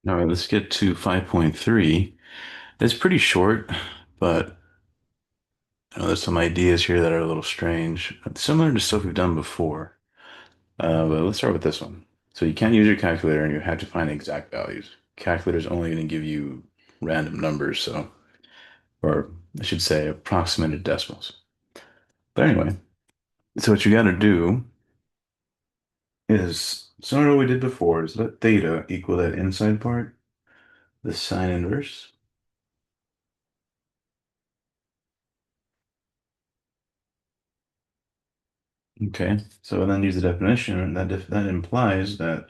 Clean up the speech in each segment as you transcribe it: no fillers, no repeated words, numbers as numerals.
All right, let's get to 5.3. It's pretty short, but there's some ideas here that are a little strange, similar to stuff we've done before. But let's start with this one. So you can't use your calculator and you have to find exact values. Calculator's only going to give you random numbers, or I should say approximated decimals. But anyway, so what you got to do is similar to what we did before, is let theta equal that inside part, the sine inverse. Okay, so then use the definition, and that implies that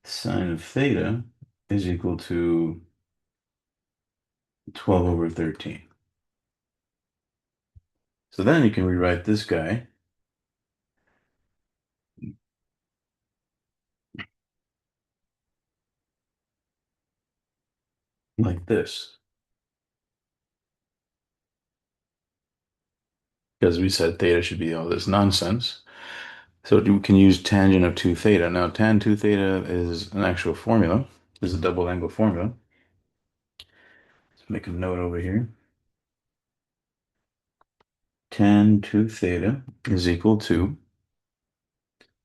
sine of theta is equal to 12 over 13. So then you can rewrite this guy like this, because we said theta should be all this nonsense. So you can use tangent of 2 theta. Now, tan 2 theta is an actual formula. This is a double angle formula. Let's make a note over here. Tan 2 theta is equal to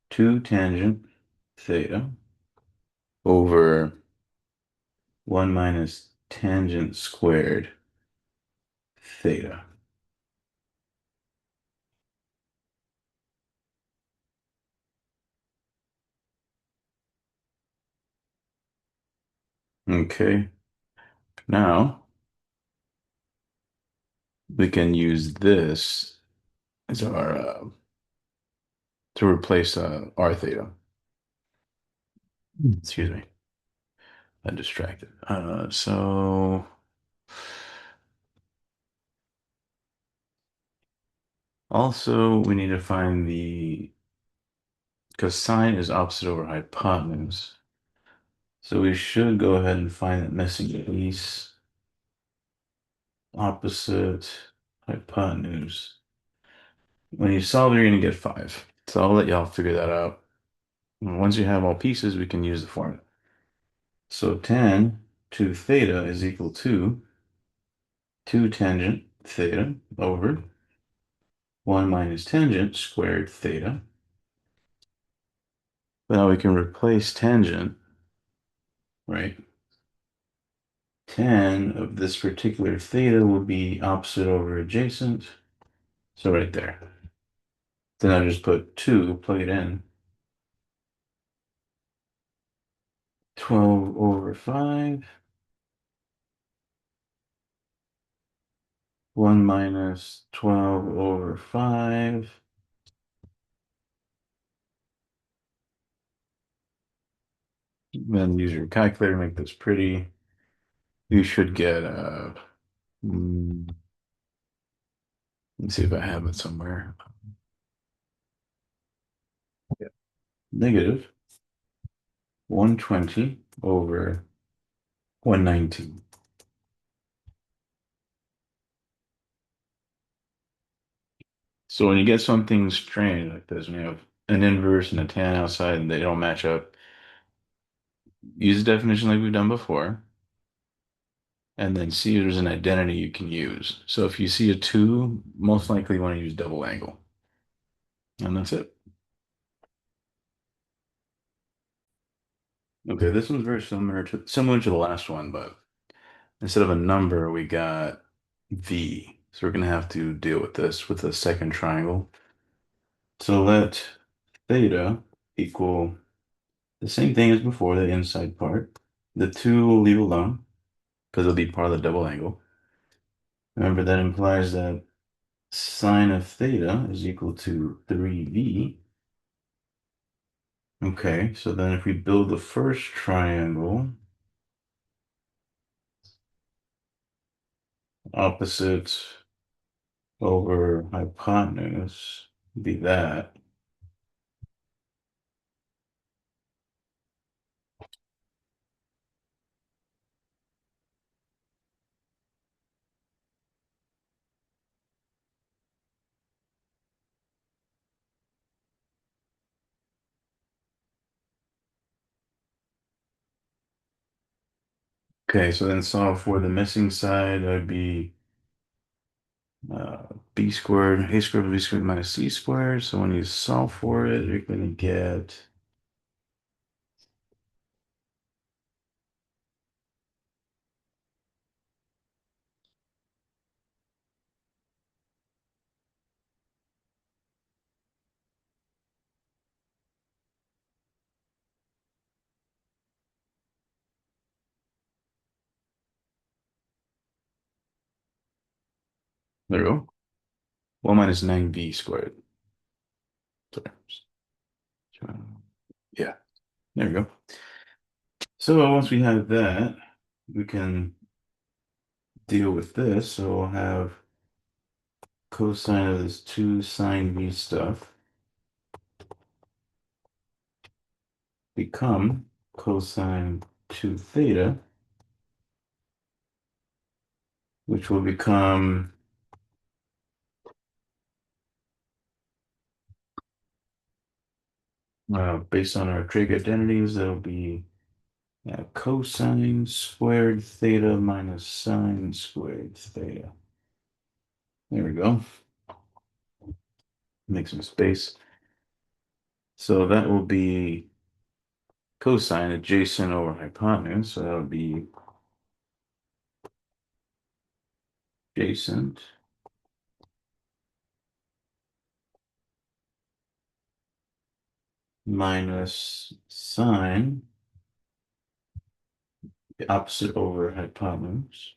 2 tangent theta over 1 minus tangent squared theta. Okay, now we can use this as our to replace r theta. Excuse me, I'm distracted. So also we need to find because sine is opposite over hypotenuse. So we should go ahead and find that missing piece, opposite hypotenuse. When you solve it, you're going to get 5. So I'll let y'all figure that out. And once you have all pieces, we can use the formula. So tan 2 theta is equal to 2 tangent theta over 1 minus tangent squared theta. But now we can replace tangent, right? Tan of this particular theta will be opposite over adjacent. So right there. Then I just put 2, plug it in. 12 over 5. 1 minus 12 over 5. Then use your calculator to make this pretty. You should get mm, let's see if I have it somewhere. Yeah. Negative 120 over 119. So when you get something strange like this, when you have an inverse and a tan outside and they don't match up, use the definition like we've done before, and then see if there's an identity you can use. So if you see a 2, most likely you want to use double angle. And that's it. Okay, this one's very similar to the last one, but instead of a number, we got V. So we're gonna have to deal with this with a second triangle. So let theta equal the same thing as before, the inside part. The 2 will leave alone because it'll be part of the double angle. Remember, that implies that sine of theta is equal to 3V. Okay, so then if we build the first triangle, opposite over hypotenuse, be that. Okay, so then solve for the missing side. That would be b squared, a squared plus b squared minus c squared. So when you solve for it, you're going to get, there we go, 1 minus 9v squared. Sorry. Yeah, there we go. So once we have that, we can deal with this. So we'll have cosine of this 2 sine v stuff become cosine 2 theta, which will become based on our trig identities, that'll be cosine squared theta minus sine squared theta. There we go. Make some space. So that will be cosine adjacent over hypotenuse. So that would be adjacent minus sine, the opposite over hypotenuse.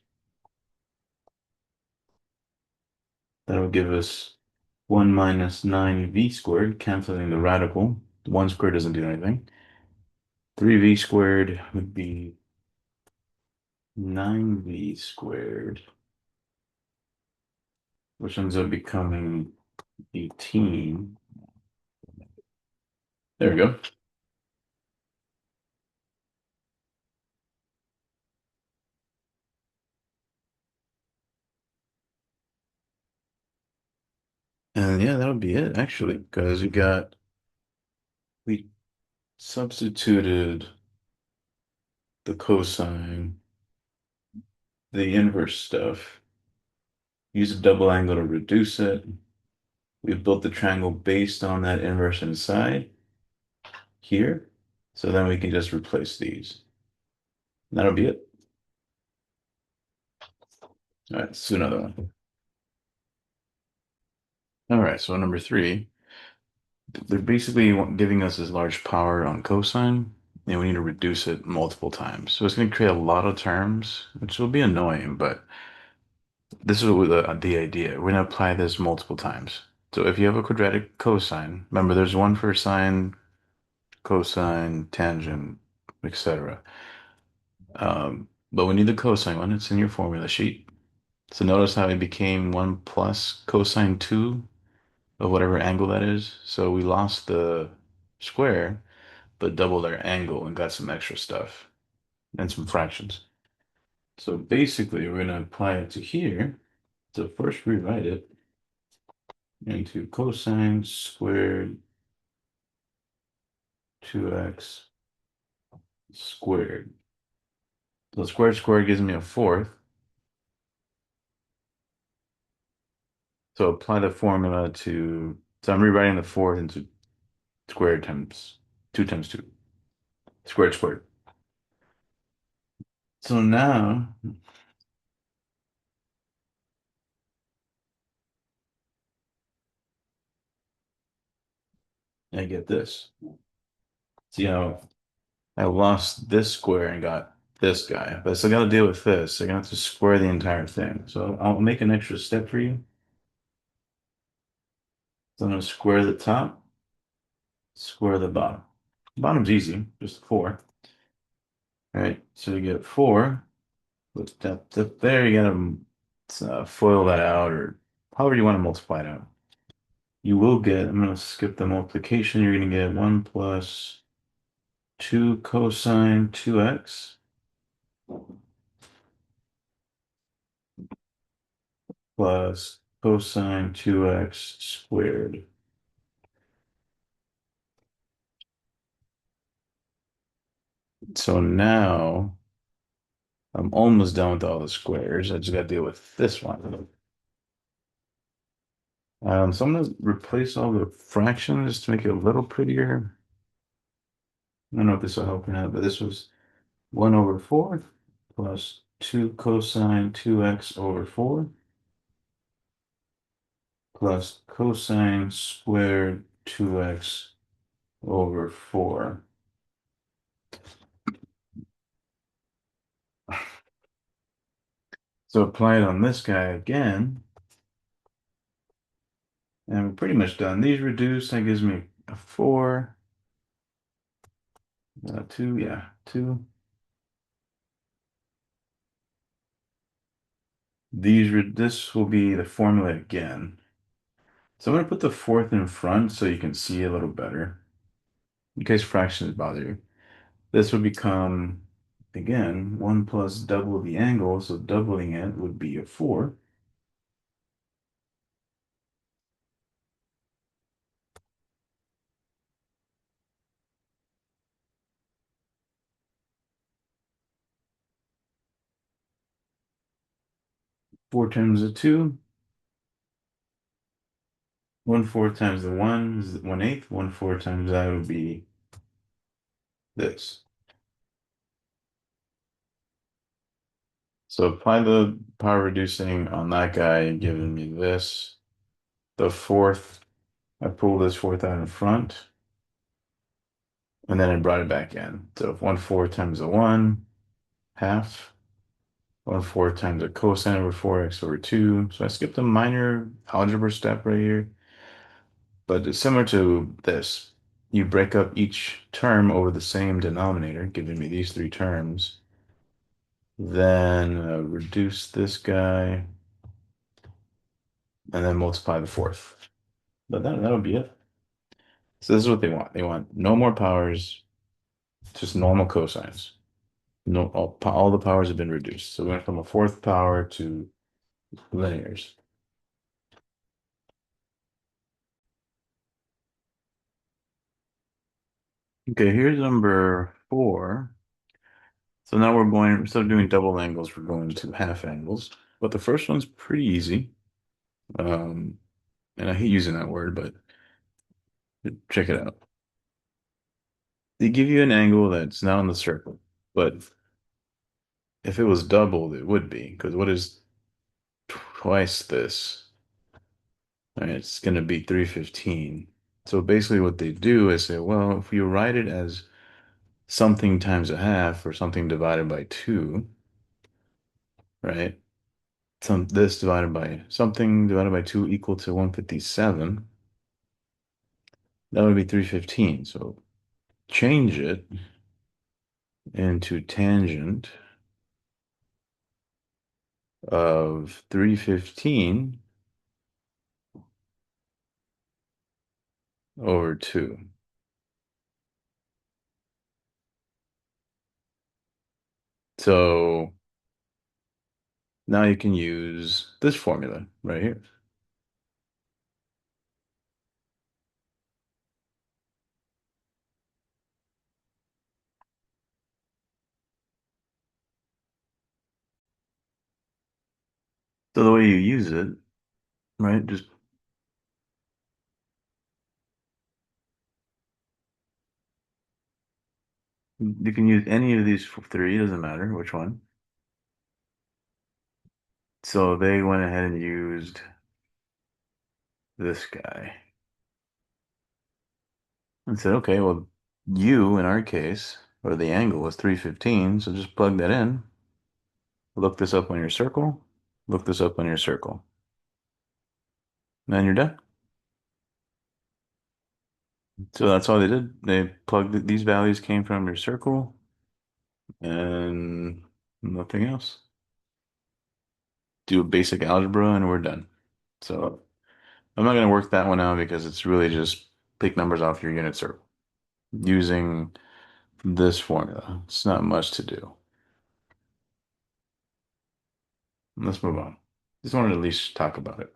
That will give us 1 minus 9v squared, canceling the radical. 1 squared doesn't do anything. 3v squared would be 9v squared, which ends up becoming 18. There we go. And yeah, that'll be it actually, because we substituted the cosine, the inverse stuff, use a double angle to reduce it. We built the triangle based on that inverse inside here. So then we can just replace these. That'll be it. All right, let's do another one. All right, so number 3, they're basically giving us this large power on cosine, and we need to reduce it multiple times. So it's going to create a lot of terms, which will be annoying, but this is the idea. We're going to apply this multiple times. So if you have a quadratic cosine, remember there's one for sine, cosine, tangent, etc. But we need the cosine one. It's in your formula sheet. So notice how it became 1 plus cosine 2 of whatever angle that is. So we lost the square, but doubled our angle and got some extra stuff and some fractions. So basically, we're going to apply it to here. So first rewrite it into cosine squared 2x squared. So squared squared gives me a fourth. So apply the formula to, so I'm rewriting the fourth into squared times 2 times 2, squared squared. So now I get this. See how I lost this square and got this guy, but I still got to deal with this. So I'm gonna have to square the entire thing. So I'll make an extra step for you. So I'm gonna square the top, square the bottom. Bottom's easy, just 4. All right, so you get 4. Put that up there. You gotta FOIL that out, or however you want to multiply it out. You will get, I'm gonna skip the multiplication. You're gonna get 1 plus 2 cosine 2x plus cosine 2x squared. So now I'm almost done with all the squares. I just got to deal with this one. So I'm gonna replace all the fractions to make it a little prettier. I don't know if this will help or not, but this was 1 over 4 plus 2 cosine 2x over 4 plus cosine squared 2x over 4. So apply it on this guy again, and we're pretty much done. These reduce, that gives me a 4, 2, yeah, 2. This will be the formula again. So I'm going to put the fourth in front so you can see a little better, in case fractions bother you. This would become, again, 1 plus double the angle, so doubling it would be a 4. Four times the 2, 1/4 times the 1 is 1/8. 1/4 times that would be this. So apply the power reducing on that guy and giving me this. The fourth, I pulled this fourth out in front, and then I brought it back in. So 1/4 times the 1, half. 1/4 times the cosine over 4x over 2. So I skipped a minor algebra step right here. But it's similar to this. You break up each term over the same denominator, giving me these three terms. Then reduce this guy, and then multiply the fourth. But that'll be it. So this is what they want. They want no more powers, just normal cosines. No, all the powers have been reduced. So we went from a fourth power to linears. Okay, here's number 4. So now instead of doing double angles, we're going to half angles. But the first one's pretty easy. Um, and I hate using that word, but check it out. They give you an angle that's not in the circle, but if it was doubled, it would be, because what is twice this? All right, it's going to be 315. So basically what they do is say, well, if you write it as something times a half or something divided by 2, right? This divided by something divided by 2 equal to 157. That would be 315. So change it into tangent of 315 over 2. So now you can use this formula right here. So the way you use it, right, just you can use any of these three, doesn't matter which one. So they went ahead and used this guy and said, okay, well, U in our case, or the angle was 315, so just plug that in. Look this up on your circle. Look this up on your circle. And then you're done. So that's all they did. They plugged these values came from your circle and nothing else. Do a basic algebra and we're done. So I'm not going to work that one out because it's really just pick numbers off your unit circle using this formula. It's not much to do. Let's move on. Just wanted to at least talk about it.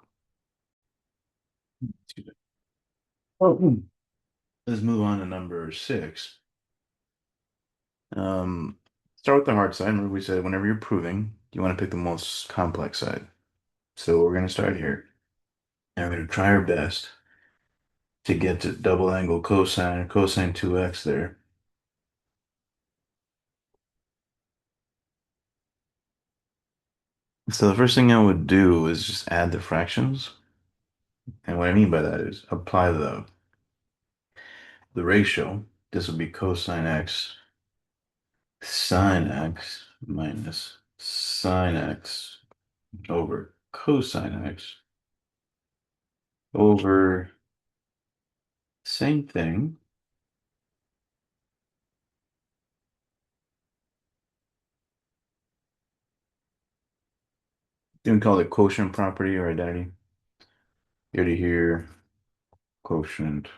Oh, let's move on to number 6. Um, start with the hard side. Remember we said whenever you're proving, you want to pick the most complex side. So we're going to start here. And we're going to try our best to get to double angle cosine, cosine 2x there. So the first thing I would do is just add the fractions. And what I mean by that is apply the ratio. This would be cosine x sine x minus sine x over cosine x over same thing. You can call it quotient property or identity. Here to here, quotient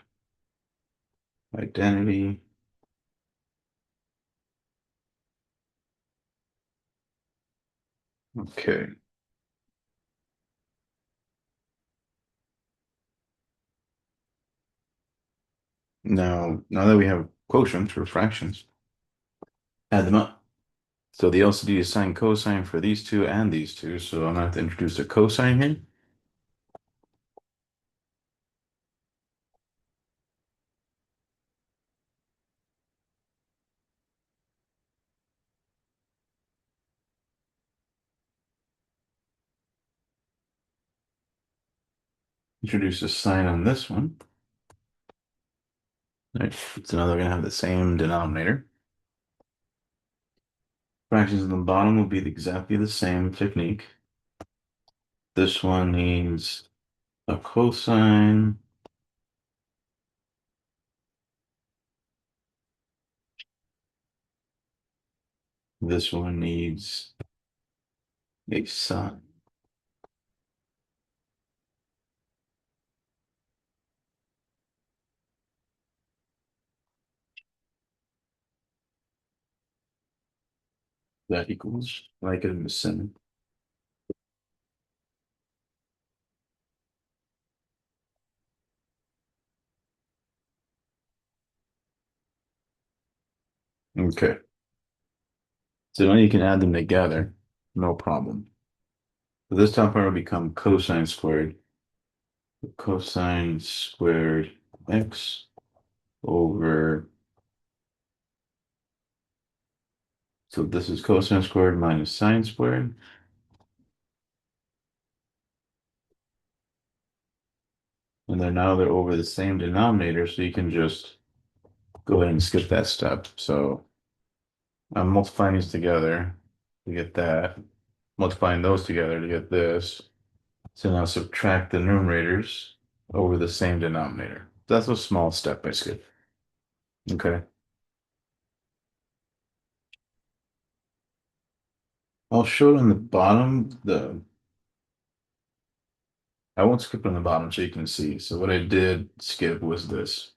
identity. Okay. Now that we have quotients or fractions, add them up. So the LCD is sine cosine for these two and these two. So I'm gonna have to introduce a cosine here. Introduce a sine on this one. Right. So now they're gonna have the same denominator. Fractions in the bottom will be exactly the same technique. This one needs a cosine. This one needs a sine. That equals, like it in the center. Okay. So now you can add them together, no problem. So this top part will become cosine squared. Cosine squared x over, so this is cosine squared minus sine squared. And then now they're over the same denominator, so you can just go ahead and skip that step. So I'm multiplying these together to get that, multiplying those together to get this. So now subtract the numerators over the same denominator. That's a small step I skipped. Okay. I'll show it on the bottom. I won't skip on the bottom so you can see. So what I did skip was this.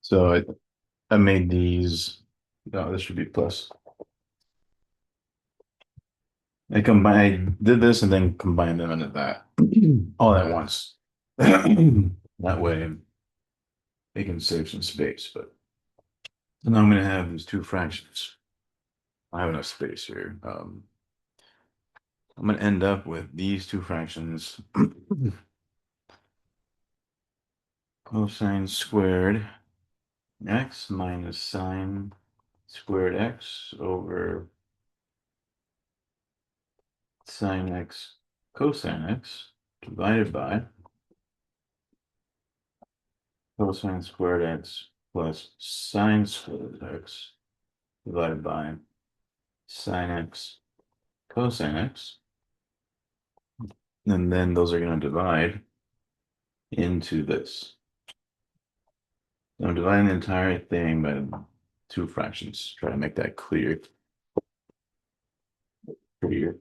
So I made these. No, this should be plus. I did this and then combined them into that all at once. That way it can save some space. But so now I'm going to have these two fractions. I have enough space here. I'm going to end up with these two fractions. Cosine squared x minus sine squared x over sine x cosine x divided by cosine squared x plus sine squared x divided by sine x cosine x. And then those are going to divide into this. So I'm dividing the entire thing by two fractions. Try to make that clear. Clear.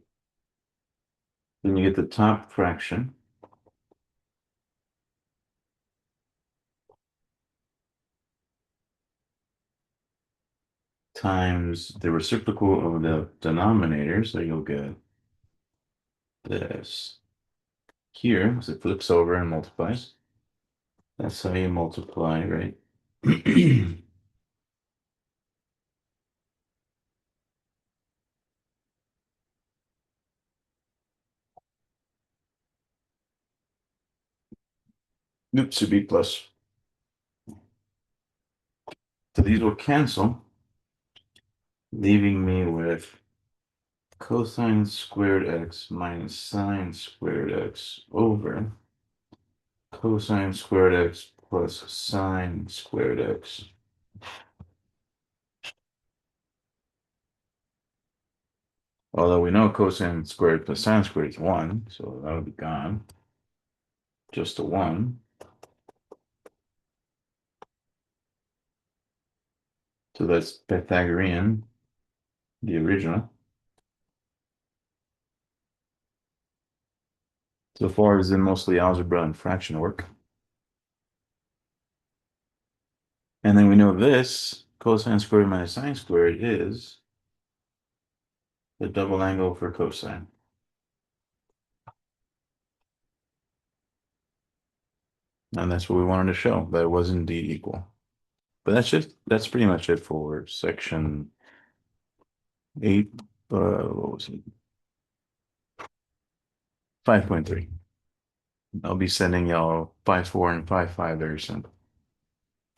Then you get the top fraction. times the reciprocal of the denominator, so you'll get this here as it flips over and multiplies. That's how you multiply, right? Oops, should be plus. So these will cancel, leaving me with cosine squared x minus sine squared x over cosine squared x plus sine squared x. Although we know cosine squared plus sine squared is 1, so that'll be gone. Just a 1. So that's Pythagorean, the original. So far as in mostly algebra and fraction work. And then we know this cosine squared minus sine squared is the double angle for cosine. And that's what we wanted to show, that it was indeed equal. But that's pretty much it for section 8, what was it? 5.3. I'll be sending y'all 5.4 and 5.5 very soon.